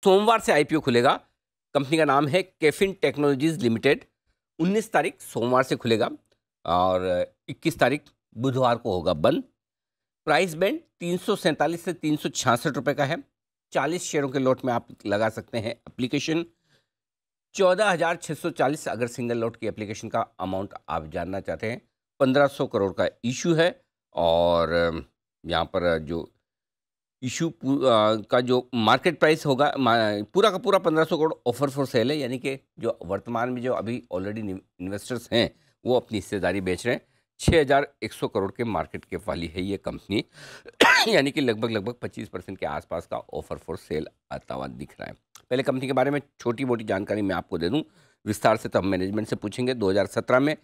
सोमवार से आईपीओ खुलेगा। कंपनी का नाम है कैफिन टेक्नोलॉजीज लिमिटेड। 19 तारीख सोमवार से खुलेगा और 21 तारीख बुधवार को होगा बंद। प्राइस बैंड 347 से 366 रुपये का है। 40 शेयरों के लॉट में आप लगा सकते हैं एप्लीकेशन। 14,640 अगर सिंगल लॉट की एप्लीकेशन का अमाउंट आप जानना चाहते हैं। 1500 करोड़ का इशू है और यहाँ पर जो इशू का जो मार्केट प्राइस होगा पूरा का पूरा 1500 करोड़ ऑफर फॉर सेल है, यानी कि जो वर्तमान में जो अभी ऑलरेडी इन्वेस्टर्स हैं वो अपनी हिस्सेदारी बेच रहे हैं। 6100 करोड़ के मार्केट कैप वाली है ये कंपनी यानी कि लगभग 25% के आसपास का ऑफर फॉर सेल आता हुआ दिख रहा है। पहले कंपनी के बारे में छोटी मोटी जानकारी मैं आपको दे दूं, विस्तार से तो हम मैनेजमेंट से पूछेंगे। 2017 में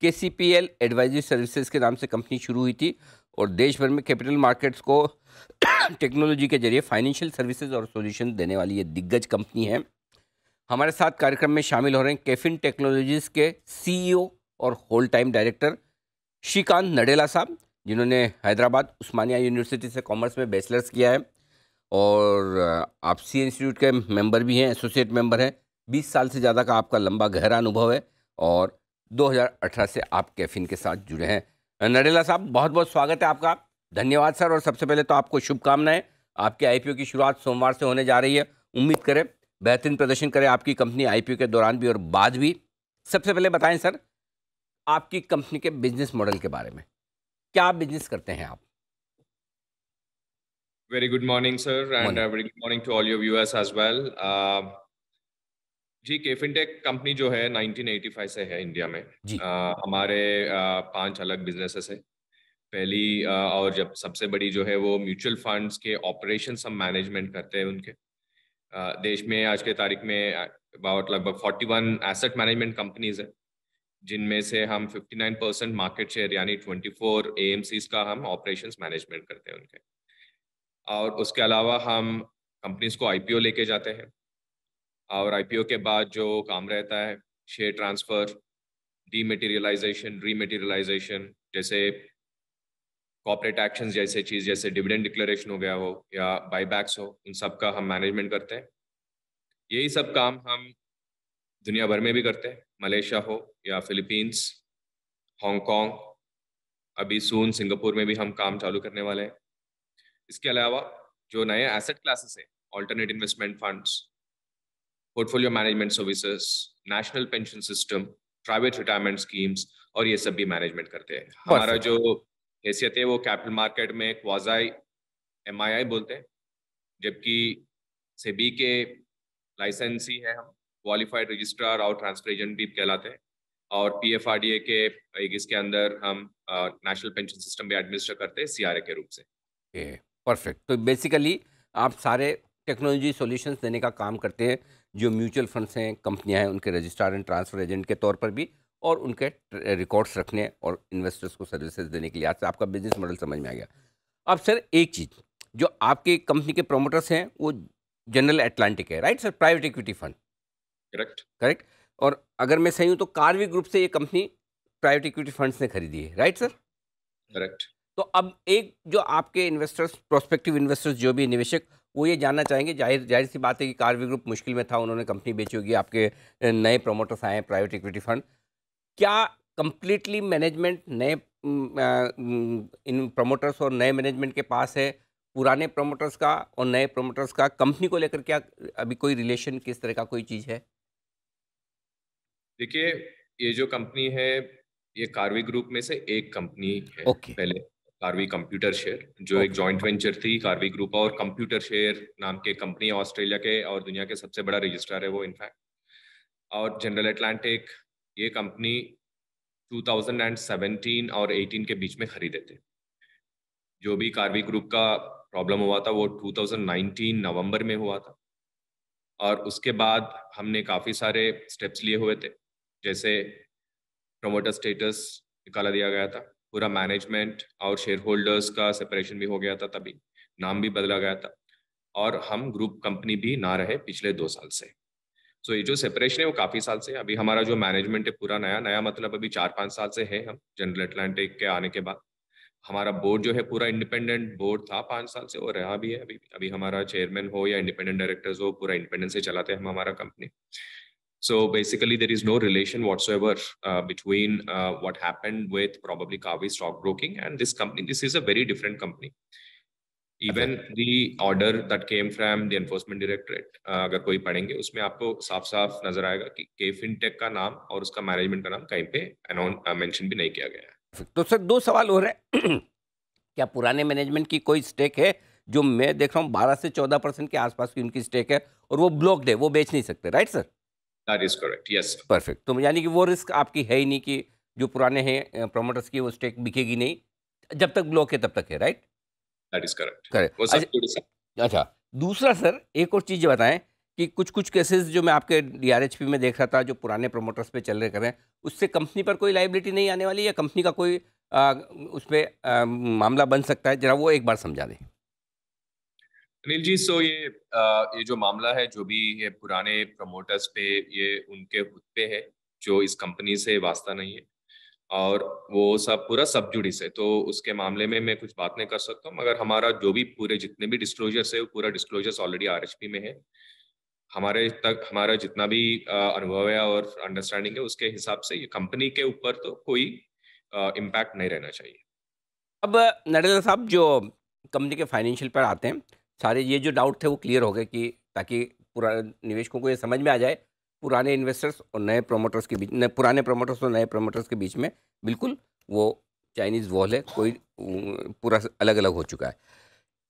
KCPL एडवाइजरी सर्विसेज के नाम से कंपनी शुरू हुई थी और देश भर में कैपिटल मार्केट्स को टेक्नोलॉजी के जरिए फाइनेंशियल सर्विसेज और सॉल्यूशन देने वाली ये दिग्गज कंपनी है। हमारे साथ कार्यक्रम में शामिल हो रहे हैं कैफिन टेक्नोलॉजीज के CEO और whole time director Srikanth Nadella साहब, जिन्होंने हैदराबाद उस्मानिया यूनिवर्सिटी से कॉमर्स में बैचलर्स किया है और आप सी इंस्टीट्यूट के मेंबर भी हैं, एसोसिएट मेंबर हैं। 20 साल से ज़्यादा का आपका लंबा गहरा अनुभव है और 2018 से आप कैफिन के साथ जुड़े हैं। नडेला साहब, बहुत बहुत स्वागत है आपका। धन्यवाद सर। और सबसे पहले तो आपको शुभकामनाएं। आपके आईपीओ की शुरुआत सोमवार से होने जा रही है। उम्मीद करें बेहतरीन प्रदर्शन करे आपकी कंपनी आईपीओ के दौरान भी और बाद भी। सबसे पहले बताएं सर, आपकी कंपनी के बिजनेस मॉडल के बारे में। क्या बिजनेस करते हैं आप? Very good morning, sir, and very good morning to all your viewers as well. जी, केफिनटेक कंपनी जो है 1985 से है इंडिया में। हमारे 5 अलग बिजनेसेस है। पहली और जब सबसे बड़ी जो है वो म्यूचुअल फंड्स के ऑपरेशंस हम मैनेजमेंट करते हैं उनके। देश में आज के तारीख में अबाउट लगभग 41 एसेट मैनेजमेंट कंपनीज है, जिनमें से हम 59% मार्केट शेयर यानी 24 AMCs का हम ऑपरेशंस मैनेजमेंट करते हैं उनके। और उसके अलावा हम कंपनीज को IPO लेके जाते हैं और IPO के बाद जो काम रहता है शेयर ट्रांसफ़र, डीमेटीरियलाइजेशन, रीमेटीरियलाइजेशन, जैसे कॉर्पोरेट एक्शंस जैसे चीज़, जैसे डिविडेंड डिक्लेरेशन हो गया हो या बाईबैक्स हो, उन सब का हम मैनेजमेंट करते हैं। यही सब काम हम दुनिया भर में भी करते हैं, मलेशिया हो या फिलीपींस, हांगकांग, अभी सून सिंगापुर में भी हम काम चालू करने वाले हैं। इसके अलावा जो नए एसेट क्लासेस हैं, alternate investment funds, portfolio management services, national pension system, private retirement schemes और ये सब भी मैनेजमेंट करते हैं। हमारा जो हैसियत है वो कैपिटल मार्केट में क्वाज़ाई MII बोलते हैं, जबकि सेबी के लाइसेंसी है हम, क्वालिफाइड रजिस्ट्रार और ट्रांसफर एजेंट भी कहलाते हैं। और PFRDA के इसके अंदर हम नेशनल पेंशन सिस्टम भी एडमिनिस्टर करते हैं CRA के रूप से। परफेक्ट। तो बेसिकली आप सारे टेक्नोलॉजी सॉल्यूशंस देने का काम करते हैं, जो म्यूचुअल फंड्स हैं, कंपनियां हैं, उनके रजिस्ट्रार एंड ट्रांसफर एजेंट के तौर पर भी, और उनके रिकॉर्ड्स रखने और इन्वेस्टर्स को सर्विसेज देने के लिए। आज से आपका बिजनेस मॉडल समझ में आ गया। अब सर एक चीज़, जो आपके कंपनी के प्रोमोटर्स हैं वो जनरल एटलांटिक है, right sir? Private equity fund. Correct. और अगर मैं सही हूँ तो कार्वी ग्रुप से ये कंपनी प्राइवेट इक्विटी फंड्स ने खरीदी है, राइट सर? करेक्ट। तो अब एक जो आपके इन्वेस्टर्स, प्रोस्पेक्टिव इन्वेस्टर्स, जो भी निवेशक, वो ये जानना चाहेंगे, जाहिर सी बात है कि कार्वी ग्रुप मुश्किल में था, उन्होंने कंपनी बेची होगी, आपके नए प्रोमोटर्स आए हैं प्राइवेट इक्विटी फंड। क्या कंप्लीटली मैनेजमेंट नए इन प्रोमोटर्स और नए मैनेजमेंट के पास है, पुराने प्रोमोटर्स का और नए प्रोमोटर्स का कंपनी को लेकर क्या अभी कोई रिलेशन, किस तरह का कोई चीज़ है? देखिए, ये जो कंपनी है ये कार्वी ग्रुप में से एक कंपनी है। पहले कार्वी कंप्यूटर शेयर, जो एक जॉइंट वेंचर थी कार्वी ग्रुप और कंप्यूटर शेयर नाम के कंपनी, ऑस्ट्रेलिया के और दुनिया के सबसे बड़ा रजिस्ट्रार है वो इनफैक्ट। और जनरल एटलांटिक ये कंपनी 2017 और 18 के बीच में खरीदे थे। जो भी कार्वी ग्रुप का प्रॉब्लम हुआ था वो 2019 नवंबर में हुआ था और उसके बाद हमने काफ़ी सारे स्टेप्स लिए हुए थे, जैसे प्रोमोटर स्टेटस निकाला दिया गया था, पूरा मैनेजमेंट और शेयर होल्डर्स का सेपरेशन भी हो गया था, तभी नाम भी बदला गया था और हम ग्रुप कंपनी भी ना रहे पिछले 2 साल से। सो ये जो सेपरेशन है वो काफ़ी साल से, अभी हमारा जो मैनेजमेंट है पूरा नया मतलब अभी 4-5 साल से है हम जनरल एटलांटिक के आने के बाद। हमारा बोर्ड जो है पूरा इंडिपेंडेंट बोर्ड था 5 साल से, और रहा भी है अभी अभी हमारा चेयरमैन हो या इंडिपेंडेंट डायरेक्टर्स हो, पूरा इंडिपेंडेंस से चलाते हैं हम हमारा company. So basically, there is no relation whatsoever between what happened with probably Kavi stockbroking and this company. This is a very different company. अच्छा Even the order that came from the enforcement directorate, अगर कोई पढ़ेंगे उसमें आपको साफ साफ नजर आएगा कि के फिनटेक का नाम और उसका मैनेजमेंट का नाम कहीं पे अनाउंस मेंशन भी नहीं किया गया है. तो सर दो सवाल हो रहे हैं क्या पुराने मैनेजमेंट की कोई स्टेक है? जो मैं देख रहा हूँ 12 से 14% के आसपास की उनकी स्टेक है और वो ब्लॉक्ड है, वो बेच नहीं सकते, right sir? That is correct. Yes. Perfect. तो यानी कि वो रिस्क आपकी है ही नहीं कि जो पुराने हैं प्रमोटर्स की वो स्टेक बिकेगी नहीं, जब तक ब्लॉक है तब तक है, right? That is correct. Correct. वो सब अच्छा, दूसरा सर एक और चीज़ बताएं कि कुछ कुछ केसेस जो मैं आपके डीआरएचपी में देख रहा था जो पुराने प्रमोटर्स पे चल रहे कर रहे हैं, उससे कंपनी पर कोई लाइबिलिटी नहीं आने वाली या कंपनी का कोई उस पर मामला बन सकता है? जरा वो एक बार समझा दें। अनिल जी, सो ये जो मामला है, जो भी ये पुराने प्रमोटर्स पे, ये उनके खुद पे है, जो इस कंपनी से वास्ता नहीं है, और वो सब पूरा सब जुडिस है. तो उसके मामले में मैं कुछ बात नहीं कर सकता हूँ, मगर हमारा जो भी पूरे जितने भी डिस्क्लोजर्स है, वो पूरा डिस्क्लोजर्स ऑलरेडी आरएचपी में है. हमारे तक हमारा जितना भी अनुभव है और अंडरस्टैंडिंग है, उसके हिसाब से ये कंपनी के ऊपर तो कोई इम्पैक्ट नहीं रहना चाहिए. अब नरेंद्र साहब जो कंपनी के फाइनेंशियल पर आते हैं, सारे ये जो डाउट थे वो क्लियर हो गए कि ताकि पूरा निवेशकों को ये समझ में आ जाए पुराने इन्वेस्टर्स और नए प्रमोटर्स के बीच, पुराने प्रमोटर्स और नए प्रमोटर्स के बीच में बिल्कुल वो चाइनीज़ वॉल है, कोई पूरा अलग अलग हो चुका है।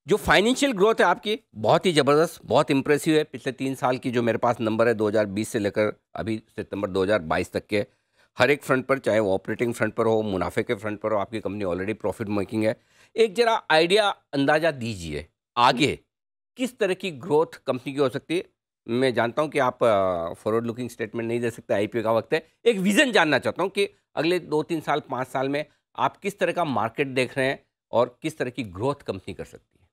जो फाइनेंशियल ग्रोथ है आपकी बहुत ही ज़बरदस्त, बहुत इंप्रेसिव है। पिछले 3 साल की जो मेरे पास नंबर है 2020 से लेकर अभी सितंबर 2022 तक के, हर एक फ्रंट पर, चाहे वो ऑपरेटिंग फ्रंट पर हो, मुनाफे के फ्रंट पर हो, आपकी कंपनी ऑलरेडी प्रॉफिट मेकिंग है। एक जरा आइडिया अंदाज़ा दीजिए आगे किस तरह की ग्रोथ कंपनी की हो सकती है। मैं जानता हूं कि आप फॉरवर्ड लुकिंग स्टेटमेंट नहीं दे सकते, आईपीओ का वक्त है। एक विज़न जानना चाहता हूं कि अगले 2-3 साल 5 साल में आप किस तरह का मार्केट देख रहे हैं और किस तरह की ग्रोथ कंपनी कर सकती है।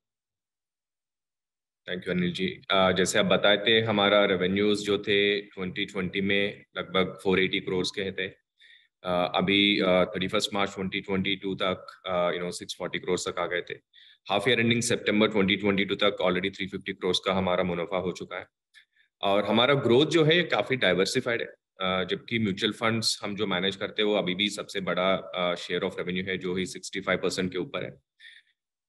Thank you Anil ji. जैसे आप बताए थे, हमारा रेवेन्यूज जो थे 2020 में लगभग 480 करोड़ के थे. अभी 31 मार्च 2022 तक 640 करोड़ तक आ गए थे. हाफ ईयर एंडिंग सितंबर 2022 तक ऑलरेडी 350 करोड़ का हमारा मुनाफा हो चुका है. और हमारा ग्रोथ जो है काफ़ी डाइवर्सिफाइड है. जबकि म्यूचुअल फंड्स हम जो मैनेज करते हैं वो अभी भी सबसे बड़ा शेयर ऑफ रेवेन्यू है, जो ही 65% के ऊपर है.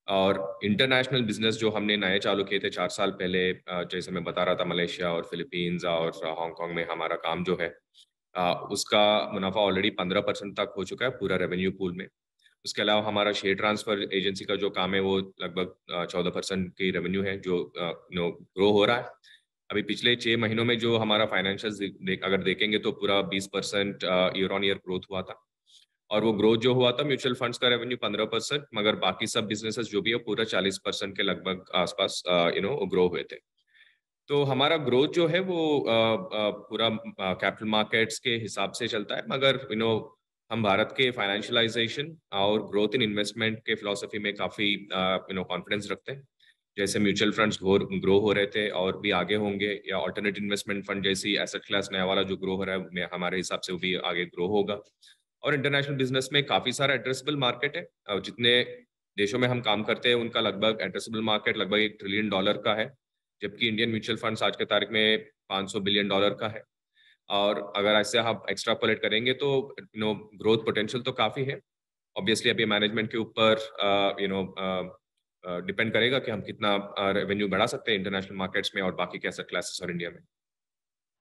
और इंटरनेशनल बिजनेस जो हमने नए चालू किए थे 4 साल पहले, जैसे मैं बता रहा था, मलेशिया और फिलीपींस और हांगकांग में हमारा काम जो है, उसका मुनाफा ऑलरेडी 15% तक हो चुका है पूरा रेवेन्यू पूल में. उसके अलावा हमारा शेयर ट्रांसफर एजेंसी का जो काम है वो लगभग 14% की रेवेन्यू है, जो ग्रो हो रहा है. अभी पिछले 6 महीनों में जो हमारा फाइनेंशियल अगर देखेंगे तो पूरा 20% ईयर ऑन ईयर ग्रोथ हुआ था. और वो ग्रोथ जो हुआ था, म्यूचुअल फंड्स का रेवेन्यू 15%, मगर बाकी सब बिजनेसेस जो भी है पूरा 40% के लगभग आसपास ग्रो हुए थे. तो हमारा ग्रोथ जो है वो पूरा कैपिटल मार्केट्स के हिसाब से चलता है, मगर हम भारत के फाइनेंशियलाइजेशन और ग्रोथ इन इन्वेस्टमेंट के फिलॉसफी में काफ़ी कॉन्फिडेंस रखते हैं. जैसे म्यूचुअल फंड्स ग्रो हो रहे थे और भी आगे होंगे, या ऑल्टरनेट इन्वेस्टमेंट फंड जैसी एसेट क्लास नया वाला जो ग्रो हो रहा है, हमारे हिसाब से वो भी आगे ग्रो होगा. और इंटरनेशनल बिजनेस में काफ़ी सारा एड्रेसेबल मार्केट है. जितने देशों में हम काम करते हैं उनका लगभग एड्रेसेबल मार्केट लगभग $1 ट्रिलियन का है, जबकि इंडियन म्यूचुअल फंड्स आज के तारीख में $500 बिलियन का है. और अगर ऐसे आप एक्स्ट्रापोलेट करेंगे तो ग्रोथ पोटेंशियल तो काफ़ी है. ऑब्वियसली अभी मैनेजमेंट के ऊपर डिपेंड करेगा कि हम कितना रेवेन्यू बढ़ा सकते हैं इंटरनेशनल मार्केट्स में और बाकी के एसेट क्लासेस और इंडिया में.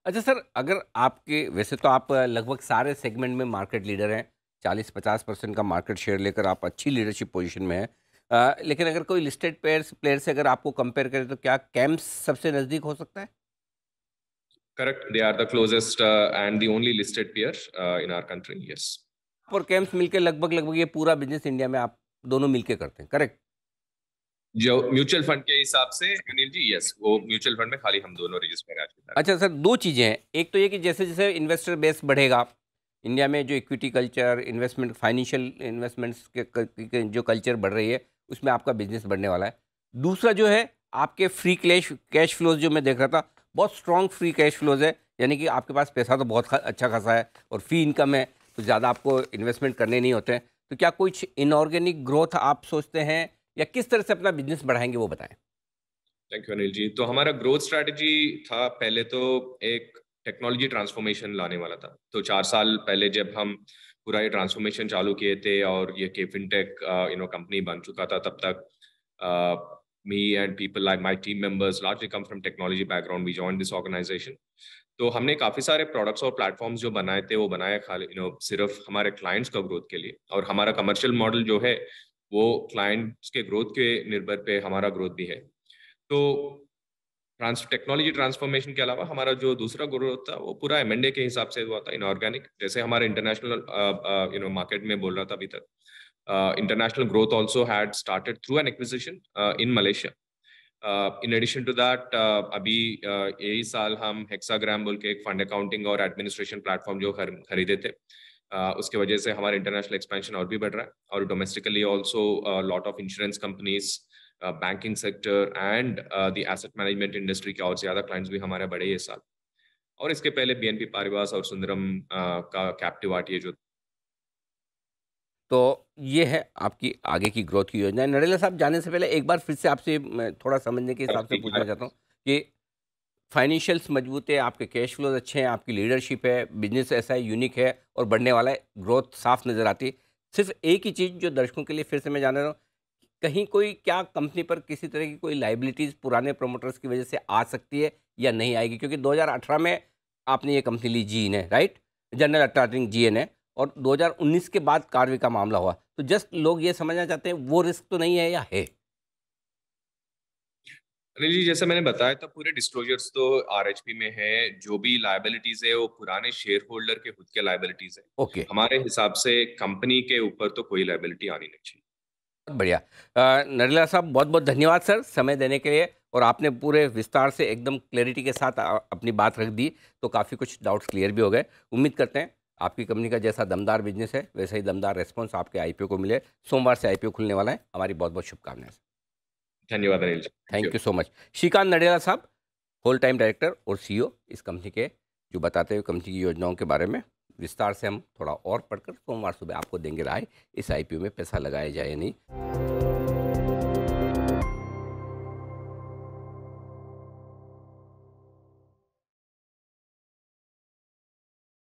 अच्छा सर, अगर आपके, वैसे तो आप लगभग सारे सेगमेंट में मार्केट लीडर हैं, 40-50% का मार्केट शेयर लेकर आप अच्छी लीडरशिप पोजीशन में हैं, लेकिन अगर कोई लिस्टेड प्लेयर से अगर आपको कंपेयर करें तो क्या कैम्स सबसे नज़दीक हो सकता है? Correct, they are the closest and the only listed peer in our country. Yes. और कैम्स मिलकर लगभग लगभग ये पूरा बिजनेस इंडिया में आप दोनों मिलके करते हैं, करेक्ट? जो म्यूचुअल फंड के हिसाब से अनिल जी, यस, वो म्यूचुअल फंड में खाली हम दोनों रजिस्टर आज के तारीख. अच्छा सर, दो चीज़ें हैं। एक तो ये कि जैसे जैसे इन्वेस्टर बेस बढ़ेगा इंडिया में, जो equity culture, investment, financial investments के जो कल्चर बढ़ रही है, उसमें आपका बिजनेस बढ़ने वाला है। दूसरा जो है आपके फ्री कैश फ्लोज, जो मैं देख रहा था, बहुत स्ट्रॉन्ग फ्री कैश फ्लोज है, यानी कि आपके पास पैसा तो बहुत अच्छा खासा है और फी इनकम है, तो ज़्यादा आपको इन्वेस्टमेंट करने नहीं होते हैं। तो क्या कुछ इनऑर्गेनिक ग्रोथ आप सोचते हैं या किस तरह से अपना बिजनेस बढ़ाएंगे वो बताएं? Thank you Anil ji. तो हमारा ग्रोथ स्ट्रैटेजी था, पहले तो एक टेक्नोलॉजी ट्रांसफॉर्मेशन लाने वाला था। तो 4 साल पहले जब हम पूरा ये ट्रांसफॉर्मेशन चालू किए थे और ये के फिनटेक कंपनी बन चुका था, तब तक me and people like my team members largely come from technology background, we join this organization. तो हमने काफी सारे प्रोडक्ट्स और प्लेटफॉर्म्स जो बनाए थे, वो बनाए खाली सिर्फ हमारे क्लाइंट्स का ग्रोथ के लिए, और हमारा कमर्शियल मॉडल जो है वो क्लाइंट्स के ग्रोथ के निर्भर पे हमारा ग्रोथ भी है। तो टेक्नोलॉजी ट्रांसफॉर्मेशन के अलावा हमारा जो दूसरा ग्रोथ था वो पूरा एमएनडे के हिसाब से हुआ था, इनऑर्गेनिक। जैसे हमारे इंटरनेशनल मार्केट में बोल रहा था अभी तक, international growth also had started through an acquisition in Malaysia. In addition to that, अभी यही साल हम हेक्साग्राम बोल के एक फंड अकाउंटिंग और एडमिनिस्ट्रेशन प्लेटफॉर्म जो खरीदे थे, उसके वजह से हमारा इंटरनेशनल एक्सपेंशन और भी बढ़ रहा है। और domestically also lot of insurance companies, banking sector and the asset management industry के और ज्यादा क्लाइंट्स भी हमारे बड़े ये साल। और इसके पहले बीएनपी पारिवास और सुंदरम का कैप्टिव आरटीए जो। तो ये है आपकी आगे की ग्रोथ की योजना। नरेला साहब, जाने से पहले एक बार फिर से आपसे मैं थोड़ा समझने के हिसाब से पूछना चाहता हूँ कि फाइनेंशियल्स मजबूत है, आपके कैश फ्लोज अच्छे हैं, आपकी लीडरशिप है, बिजनेस ऐसा है यूनिक है और बढ़ने वाला है, ग्रोथ साफ नज़र आती है। सिर्फ एक ही चीज़ जो दर्शकों के लिए फिर से मैं जान रहा हूँ, कहीं कोई क्या कंपनी पर किसी तरह की कोई लाइबिलिटीज़ पुराने प्रोमोटर्स की वजह से आ सकती है या नहीं आएगी? क्योंकि 2018 में आपने ये कंपनी ली, जी ने, राइट? जनरल अल्ट्राटेक जी ने, और 2019 के बाद कार्वी का मामला हुआ। तो जस्ट लोग ये समझना चाहते हैं वो रिस्क तो नहीं है या है? अनिल जी, जैसे मैंने बताया था, पूरे डिस्क्लोजर्स तो आरएचपी में है। जो भी लायबिलिटीज है वो पुराने शेयर होल्डर के खुद के लायबिलिटीज है। ओके, हमारे हिसाब से कंपनी के ऊपर तो कोई लायबिलिटी आनी नहीं चाहिए। बहुत बढ़िया। नरेला साहब, बहुत बहुत धन्यवाद सर समय देने के लिए, और आपने पूरे विस्तार से एकदम क्लैरिटी के साथ अपनी बात रख दी, तो काफ़ी कुछ डाउट्स क्लियर भी हो गए। उम्मीद करते हैं आपकी कंपनी का जैसा दमदार बिजनेस है वैसा ही दमदार रेस्पॉन्स आपके आईपीओ को मिले। सोमवार से आईपीओ खुलने वाला है। हमारी बहुत बहुत शुभकामनाएं। धन्यवाद Anil ji. Thank you. Thank you so much. Shrikant Nadella साहब, होल टाइम डायरेक्टर और सीईओ इस कंपनी के, जो बताते हुए कंपनी की योजनाओं के बारे में विस्तार से हम थोड़ा और पढ़कर सोमवार सुबह आपको देंगे राय, इस आईपीओ में पैसा लगाया जाए या नहीं।